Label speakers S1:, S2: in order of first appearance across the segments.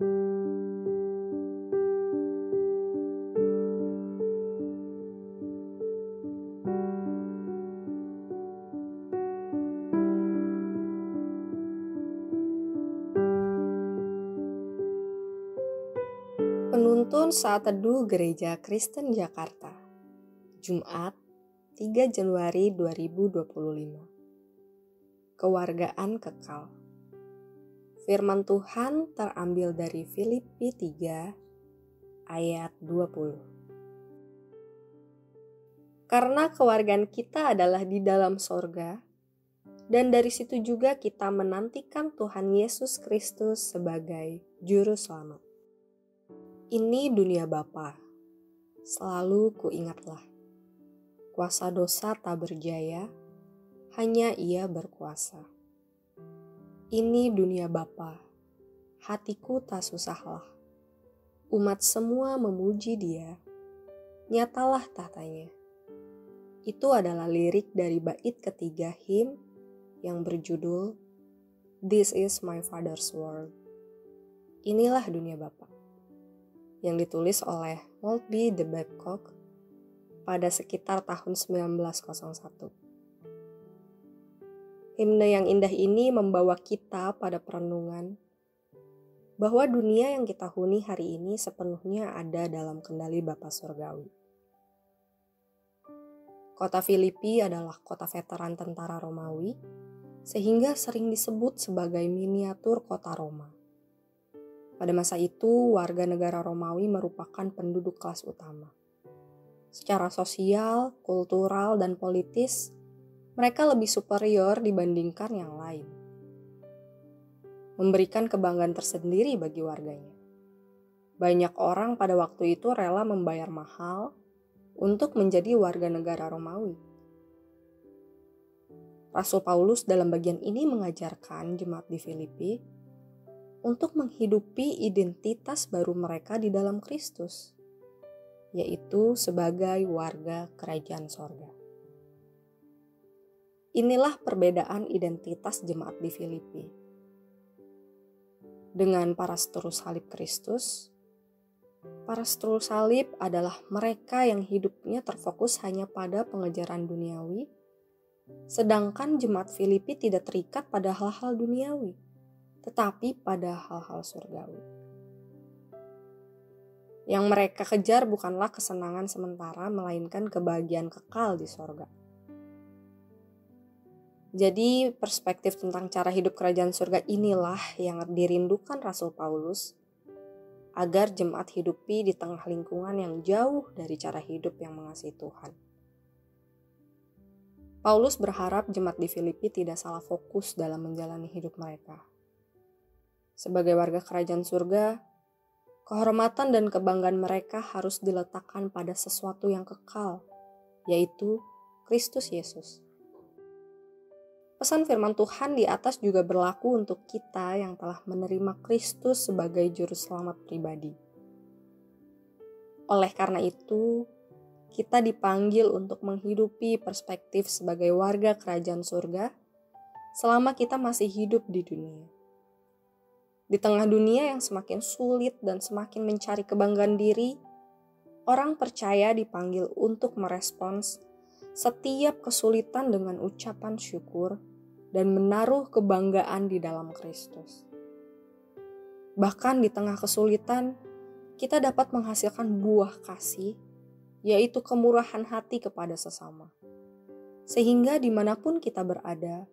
S1: Penuntun Saat Teduh Gereja Kristen Jakarta, Jumat 3 Januari 2025. Kewargaan Kekal. Firman Tuhan terambil dari Filipi 3 ayat 20. Karena kewargaan kita adalah di dalam sorga, dan dari situ juga kita menantikan Tuhan Yesus Kristus sebagai Juru Selamat. Ini dunia Bapa, selalu kuingatlah. Kuasa dosa tak berjaya, hanya Ia berkuasa. Ini dunia Bapa, hatiku tak susahlah. Umat semua memuji Dia, nyatalah tahtanya. Itu adalah lirik dari bait ketiga him yang berjudul This is my Father's World. Inilah dunia Bapa, yang ditulis oleh Maltby de Babcock pada sekitar tahun 1901. Himne yang indah ini membawa kita pada perenungan bahwa dunia yang kita huni hari ini sepenuhnya ada dalam kendali Bapa Surgawi. Kota Filipi adalah kota veteran tentara Romawi, sehingga sering disebut sebagai miniatur kota Roma. Pada masa itu, warga negara Romawi merupakan penduduk kelas utama. Secara sosial, kultural, dan politis, mereka lebih superior dibandingkan yang lain. Memberikan kebanggaan tersendiri bagi warganya. Banyak orang pada waktu itu rela membayar mahal untuk menjadi warga negara Romawi. Rasul Paulus dalam bagian ini mengajarkan jemaat di Filipi untuk menghidupi identitas baru mereka di dalam Kristus, yaitu sebagai warga kerajaan sorga. Inilah perbedaan identitas jemaat di Filipi. Dengan para seteru salib Kristus, para seteru salib adalah mereka yang hidupnya terfokus hanya pada pengejaran duniawi, sedangkan jemaat Filipi tidak terikat pada hal-hal duniawi, tetapi pada hal-hal surgawi. Yang mereka kejar bukanlah kesenangan sementara, melainkan kebahagiaan kekal di sorga. Jadi perspektif tentang cara hidup kerajaan surga inilah yang dirindukan Rasul Paulus agar jemaat hidupi di tengah lingkungan yang jauh dari cara hidup yang mengasihi Tuhan. Paulus berharap jemaat di Filipi tidak salah fokus dalam menjalani hidup mereka. Sebagai warga kerajaan surga, kehormatan dan kebanggaan mereka harus diletakkan pada sesuatu yang kekal, yaitu Kristus Yesus. Pesan firman Tuhan di atas juga berlaku untuk kita yang telah menerima Kristus sebagai juru selamat pribadi. Oleh karena itu, kita dipanggil untuk menghidupi perspektif sebagai warga kerajaan surga selama kita masih hidup di dunia. Di tengah dunia yang semakin sulit dan semakin mencari kebanggaan diri, orang percaya dipanggil untuk merespons setiap kesulitan dengan ucapan syukur dan menaruh kebanggaan di dalam Kristus. Bahkan di tengah kesulitan, kita dapat menghasilkan buah kasih, yaitu kemurahan hati kepada sesama. Sehingga dimanapun kita berada,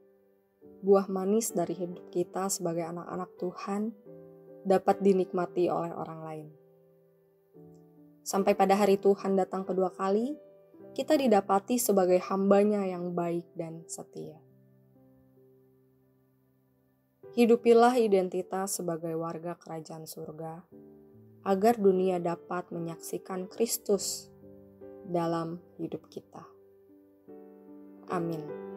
S1: buah manis dari hidup kita sebagai anak-anak Tuhan dapat dinikmati oleh orang lain. Sampai pada hari Tuhan datang kedua kali, kita didapati sebagai hamba-Nya yang baik dan setia. Hidupilah identitas sebagai warga kerajaan surga, agar dunia dapat menyaksikan Kristus dalam hidup kita. Amin.